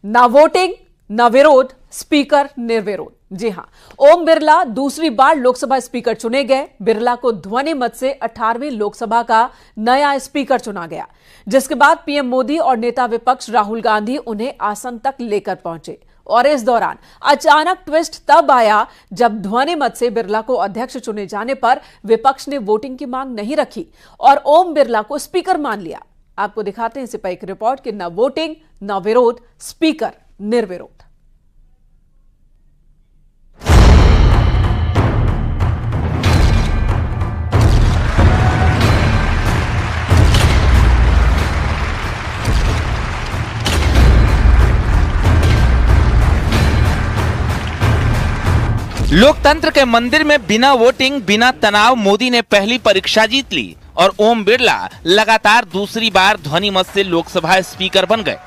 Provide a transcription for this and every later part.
ना वोटिंग, ना विरोध, स्पीकर निर्विरोध। जी हां, ओम बिरला दूसरी बार लोकसभा स्पीकर चुने गए। बिरला को ध्वनि मत से 18वीं लोकसभा का नया स्पीकर चुना गया, जिसके बाद पीएम मोदी और नेता विपक्ष राहुल गांधी उन्हें आसन तक लेकर पहुंचे। और इस दौरान अचानक ट्विस्ट तब आया जब ध्वनि मत से बिरला को अध्यक्ष चुने जाने पर विपक्ष ने वोटिंग की मांग नहीं रखी और ओम बिरला को स्पीकर मान लिया। आपको दिखाते हैं इसी पर एक रिपोर्ट कि न वोटिंग, न विरोध, स्पीकर निर्विरोध। लोकतंत्र के मंदिर में बिना वोटिंग, बिना तनाव मोदी ने पहली परीक्षा जीत ली और ओम बिरला लगातार दूसरी बार ध्वनि मत से लोकसभा स्पीकर बन गए।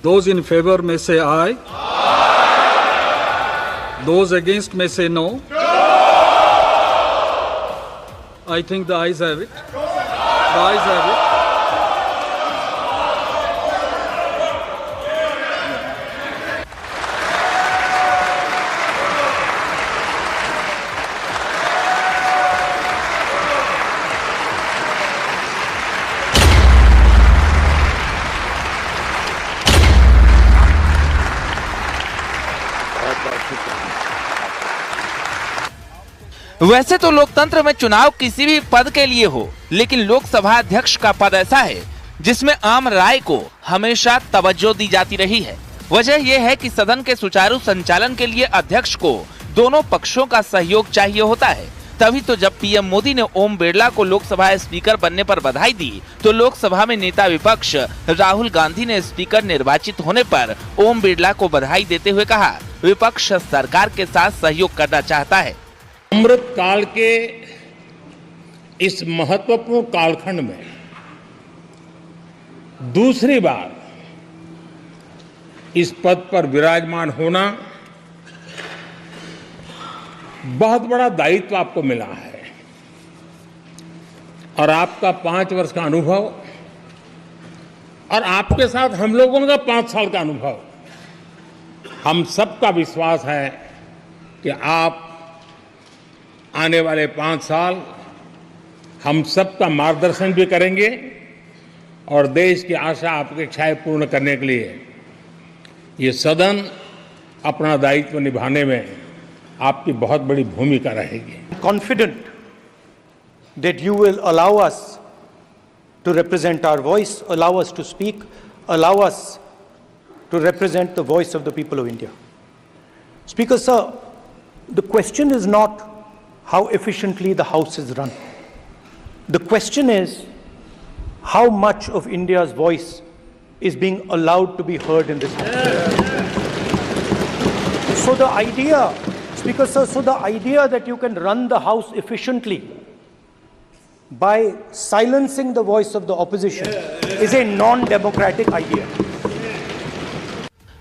Those in favor में से aye, those against में से no. I think the ayes have it. The ayes have it. वैसे तो लोकतंत्र में चुनाव किसी भी पद के लिए हो, लेकिन लोकसभा अध्यक्ष का पद ऐसा है जिसमें आम राय को हमेशा तवज्जो दी जाती रही है। वजह यह है कि सदन के सुचारू संचालन के लिए अध्यक्ष को दोनों पक्षों का सहयोग चाहिए होता है। तभी तो जब पीएम मोदी ने ओम बिरला को लोकसभा स्पीकर बनने पर बधाई दी, तो लोकसभा में नेता विपक्ष राहुल गांधी ने स्पीकर निर्वाचित होने पर ओम बिरला को बधाई देते हुए कहा, विपक्ष सरकार के साथ सहयोग करना चाहता है। अमृत काल के इस महत्वपूर्ण कालखंड में दूसरी बार इस पद पर विराजमान होना बहुत बड़ा दायित्व आपको मिला है और आपका 5 वर्ष का अनुभव और आपके साथ हम लोगों का 5 साल का अनुभव, हम सबका विश्वास है कि आप आने वाले 5 साल हम सबका मार्गदर्शन भी करेंगे और देश की आशा अपेक्षाएं पूर्ण करने के लिए ये सदन अपना दायित्व निभाने में आपकी बहुत बड़ी भूमिका रहेगी। Confident that you will allow us to represent our voice, allow us to speak, allow us to represent the voice of the people of India. Speaker sir, the question is not how efficiently the House is run. The question is how much of India's voice is being allowed to be heard in this House. So the idea, Speaker sir, so the idea that you can run the House efficiently by silencing the voice of the opposition is a non-democratic idea.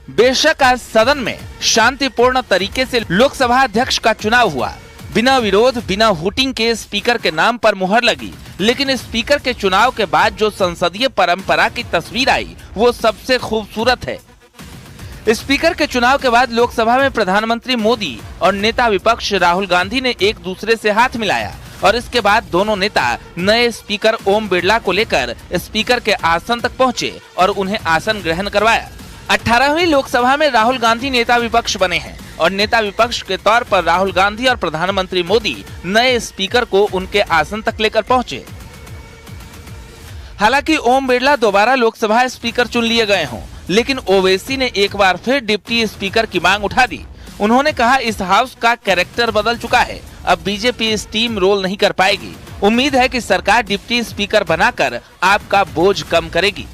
बेशक आज सदन में शांतिपूर्ण तरीके से लोकसभा अध्यक्ष का चुनाव हुआ, बिना विरोध, बिना वोटिंग के स्पीकर के नाम पर मुहर लगी, लेकिन स्पीकर के चुनाव के बाद जो संसदीय परंपरा की तस्वीर आई वो सबसे खूबसूरत है। स्पीकर के चुनाव के बाद लोकसभा में प्रधानमंत्री मोदी और नेता विपक्ष राहुल गांधी ने एक दूसरे से हाथ मिलाया और इसके बाद दोनों नेता नए स्पीकर ओम बिरला को लेकर स्पीकर के आसन तक पहुंचे और उन्हें आसन ग्रहण करवाया। 18वीं लोकसभा में राहुल गांधी नेता विपक्ष बने हैं और नेता विपक्ष के तौर पर राहुल गांधी और प्रधानमंत्री मोदी नए स्पीकर को उनके आसन तक लेकर पहुंचे। हालांकि ओम बिरला दोबारा लोकसभा स्पीकर चुन लिए गए हों, लेकिन ओवैसी ने एक बार फिर डिप्टी स्पीकर की मांग उठा दी। उन्होंने कहा इस हाउस का कैरेक्टर बदल चुका है, अब बीजेपी इस टीम रोल नहीं कर पाएगी। उम्मीद है कि सरकार डिप्टी स्पीकर बनाकर आपका बोझ कम करेगी।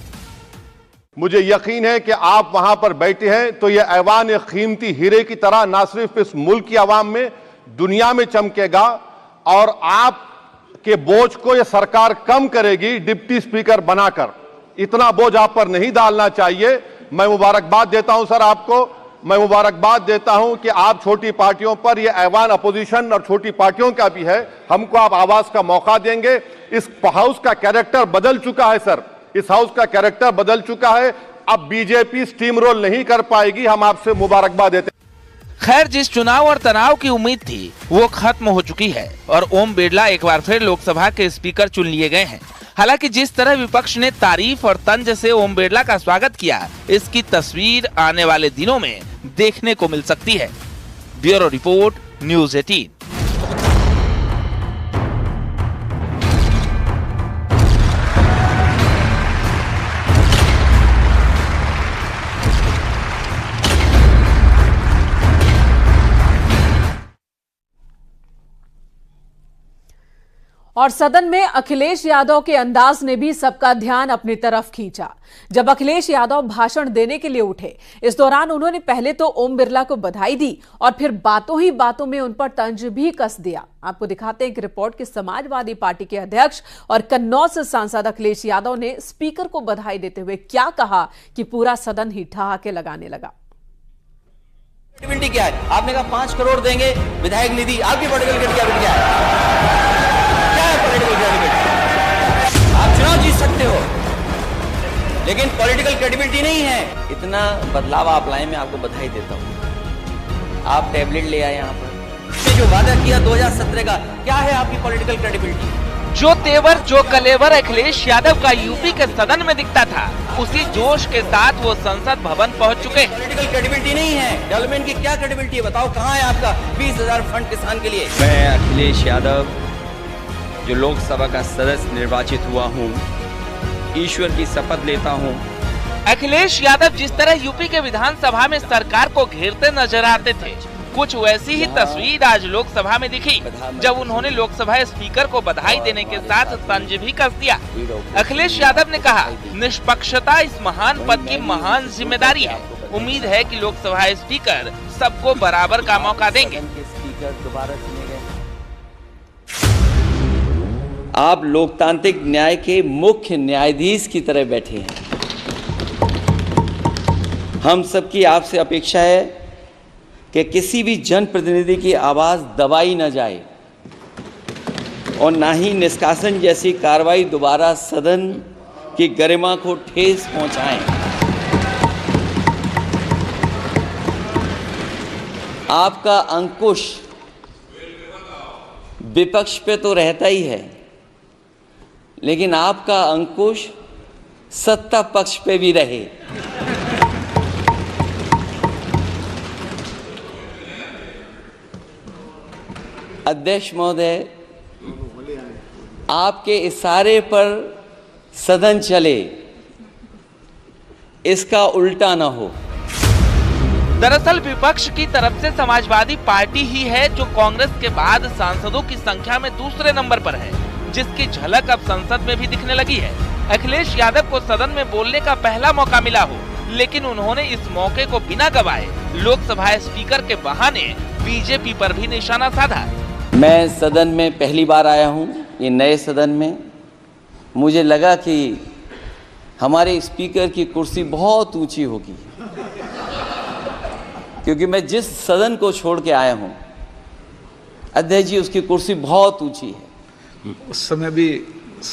मुझे यकीन है कि आप वहां पर बैठे हैं तो यह ऐवान एक कीमती हीरे की तरह न सिर्फ इस मुल्क की आवाम में, दुनिया में चमकेगा और आप के बोझ को यह सरकार कम करेगी डिप्टी स्पीकर बनाकर। इतना बोझ आप पर नहीं डालना चाहिए। मैं मुबारकबाद देता हूं सर आपको, मैं मुबारकबाद देता हूं कि आप छोटी पार्टियों पर, यह ऐवान अपोजिशन और छोटी पार्टियों का भी है, हमको आप आवाज का मौका देंगे। इस हाउस का कैरेक्टर बदल चुका है सर, इस हाउस का कैरेक्टर बदल चुका है। अब बीजेपी स्टीम रोल नहीं कर पाएगी, हम आपसे मुबारकबाद देते हैं। खैर, जिस चुनाव और तनाव की उम्मीद थी वो खत्म हो चुकी है और ओम बिरला एक बार फिर लोकसभा के स्पीकर चुन लिए गए हैं। हालांकि जिस तरह विपक्ष ने तारीफ और तंज से ओम बिरला का स्वागत किया, इसकी तस्वीर आने वाले दिनों में देखने को मिल सकती है। Bureau report, news 18। और सदन में अखिलेश यादव के अंदाज ने भी सबका ध्यान अपनी तरफ खींचा। जब अखिलेश यादव भाषण देने के लिए उठे, इस दौरान उन्होंने पहले तो ओम बिरला को बधाई दी और फिर बातों ही बातों में उन पर तंज भी कस दिया। आपको दिखाते हैं एक रिपोर्ट कि समाजवादी पार्टी के अध्यक्ष और कन्नौज से सांसद अखिलेश यादव ने स्पीकर को बधाई देते हुए क्या कहा कि पूरा सदन ही ठहाके लगाने लगा। क्या है? आपने कहा 5 करोड़ देंगे विधायक निधि, आपकी पॉलिटिकल क्या है? आप चुनाव जीत सकते हो, लेकिन पॉलिटिकल क्रेडिबिलिटी नहीं है। इतना बदलाव आप लाए, मैं आपको बधाई देता हूं। आप टैबलेट ले आए यहाँ पर, जो वादा किया 2017 का, क्या है आपकी पॉलिटिकल क्रेडिबिलिटी? जो तेवर, जो कलेवर अखिलेश यादव का यूपी के सदन में दिखता था, उसी जोश के साथ वो संसद भवन पहुंच चुके हैं। पॉलिटिकल क्रेडिबिलिटी नहीं है, डेवलपमेंट की क्या क्रेडिबिलिटी है? बताओ कहाँ है आपका 20,000 फंड किसान के लिए? मैं अखिलेश यादव, जो लोकसभा का सदस्य निर्वाचित हुआ हूँ, ईश्वर की शपथ लेता हूँ। अखिलेश यादव जिस तरह यूपी के विधानसभा में सरकार को घेरते नजर आते थे, कुछ वैसी ही तस्वीर आज लोकसभा में दिखी, जब उन्होंने लोकसभा स्पीकर को बधाई देने के साथ तंज भी कस दिया। अखिलेश यादव ने कहा, निष्पक्षता इस महान पद की महान जिम्मेदारी है। उम्मीद है कि लोकसभा स्पीकर सबको बराबर का मौका देंगे। आप लोकतांत्रिक न्याय के मुख्य न्यायाधीश की तरह बैठे हैं। हम सबकी आपसे अपेक्षा है कि किसी भी जनप्रतिनिधि की आवाज दबाई न जाए और ना ही निष्कासन जैसी कार्रवाई दोबारा सदन की गरिमा को ठेस पहुंचाएं। आपका अंकुश विपक्ष पे तो रहता ही है, लेकिन आपका अंकुश सत्ता पक्ष पे भी रहे। अध्यक्ष महोदय, आपके इशारे पर सदन चले, इसका उल्टा न हो। दरअसल विपक्ष की तरफ से समाजवादी पार्टी ही है जो कांग्रेस के बाद सांसदों की संख्या में दूसरे नंबर पर है, जिसकी झलक अब संसद में भी दिखने लगी है। अखिलेश यादव को सदन में बोलने का पहला मौका मिला हो, लेकिन उन्होंने इस मौके को बिना गवाए लोकसभा स्पीकर के बहाने बीजेपी पर भी निशाना साधा। मैं सदन में पहली बार आया हूं, ये नए सदन में। मुझे लगा कि हमारे स्पीकर की कुर्सी बहुत ऊंची होगी, क्योंकि मैं जिस सदन को छोड़ के आया हूं, अध्यक्ष जी, उसकी कुर्सी बहुत ऊंची है। उस समय भी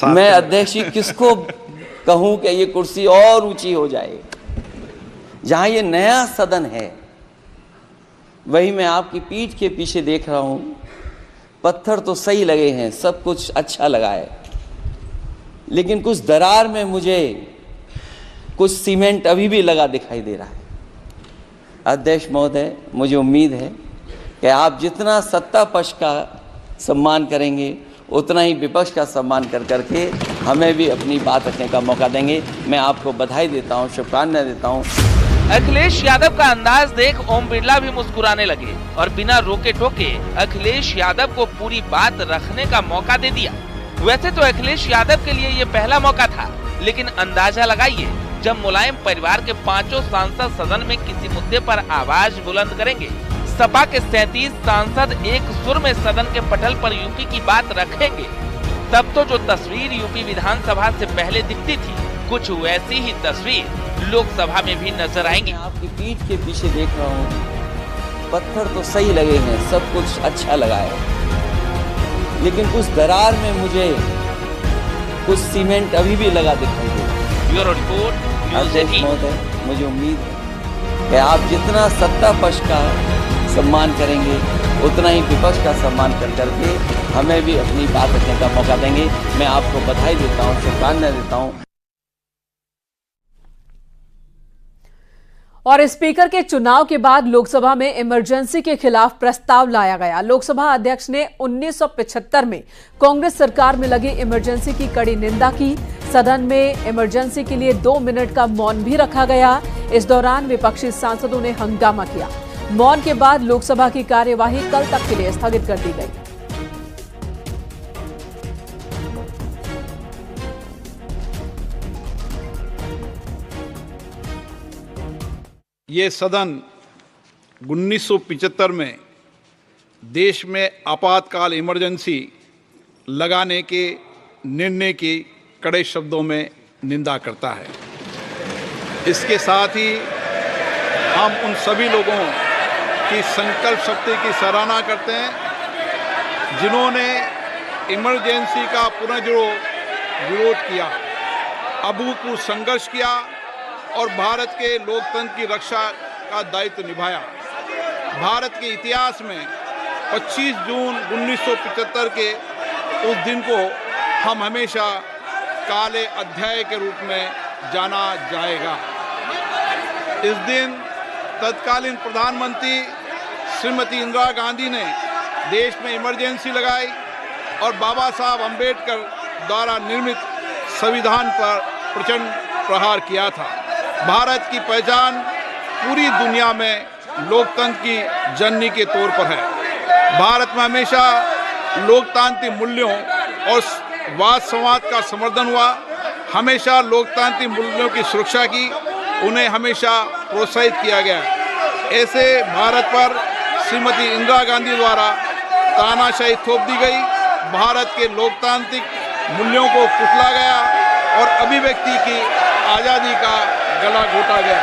मैं अध्यक्ष जी किसको कहूं कि ये कुर्सी और ऊंची हो जाए। जहां ये नया सदन है, वही मैं आपकी पीठ के पीछे देख रहा हूं, पत्थर तो सही लगे हैं, सब कुछ अच्छा लगा है, लेकिन कुछ दरार में मुझे कुछ सीमेंट अभी भी लगा दिखाई दे रहा है। अध्यक्ष महोदय, मुझे उम्मीद है कि आप जितना सत्ता पक्ष का सम्मान करेंगे, उतना ही विपक्ष का सम्मान कर करके हमें भी अपनी बात रखने का मौका देंगे। मैं आपको बधाई देता हूं, शुभकामनाएं देता हूं। अखिलेश यादव का अंदाज देख ओम बिरला भी मुस्कुराने लगे और बिना रोके टोके अखिलेश यादव को पूरी बात रखने का मौका दे दिया। वैसे तो अखिलेश यादव के लिए ये पहला मौका था, लेकिन अंदाजा लगाइए, जब मुलायम परिवार के 5 सांसद सदन में किसी मुद्दे पर आवाज बुलंद करेंगे, सपा के 37 सांसद एक सुर में सदन के पटल पर यूपी की बात रखेंगे, तब तो जो तस्वीर यूपी विधानसभा से पहले दिखती थी, कुछ वैसी ही तस्वीर लोकसभा में भी नजर आएंगी। आपकी पीठ के पीछे देख रहा हूँ, पत्थर तो सही लगे हैं, सब कुछ अच्छा लगा है, लेकिन कुछ दरार में मुझे कुछ सीमेंट अभी भी लगा दिखाई दे रहा है। ब्यूरो रिपोर्ट, अध्यक्ष महोदय, मुझे उम्मीद है कि आप जितना सत्ता पक्ष का सम्मान करेंगे उतना ही विपक्ष का सम्मान कर करके हमें भी अपनी बात रखने का मौका देंगे। मैं आपको बधाई देता हूँ, शुभकामनाएं देता हूँ। और स्पीकर के चुनाव के बाद लोकसभा में इमरजेंसी के खिलाफ प्रस्ताव लाया गया। लोकसभा अध्यक्ष ने 1975 में कांग्रेस सरकार में लगी इमरजेंसी की कड़ी निंदा की। सदन में इमरजेंसी के लिए 2 मिनट का मौन भी रखा गया। इस दौरान विपक्षी सांसदों ने हंगामा किया। मौन के बाद लोकसभा की कार्यवाही कल तक के लिए स्थगित कर दी गई। ये सदन 1975 में देश में आपातकाल इमरजेंसी लगाने के निर्णय की कड़े शब्दों में निंदा करता है। इसके साथ ही हम उन सभी लोगों की संकल्प शक्ति की सराहना करते हैं जिन्होंने इमरजेंसी का पुनर्विरोध किया, अभूतपूर्व संघर्ष किया और भारत के लोकतंत्र की रक्षा का दायित्व निभाया। भारत के इतिहास में 25 जून 1975 के उस दिन को हम हमेशा काले अध्याय के रूप में जाना जाएगा। इस दिन तत्कालीन प्रधानमंत्री श्रीमती इंदिरा गांधी ने देश में इमरजेंसी लगाई और बाबा साहब अंबेडकर द्वारा निर्मित संविधान पर प्रचंड प्रहार किया था। भारत की पहचान पूरी दुनिया में लोकतंत्र की जननी के तौर पर है। भारत में हमेशा लोकतांत्रिक मूल्यों और वाद संवाद का समर्थन हुआ, हमेशा लोकतांत्रिक मूल्यों की सुरक्षा की, उन्हें हमेशा प्रोत्साहित किया गया। ऐसे भारत पर श्रीमती इंदिरा गांधी द्वारा तानाशाही थोप दी गई, भारत के लोकतांत्रिक मूल्यों को कुचला गया और अभिव्यक्ति की आज़ादी का गला घोटा गया।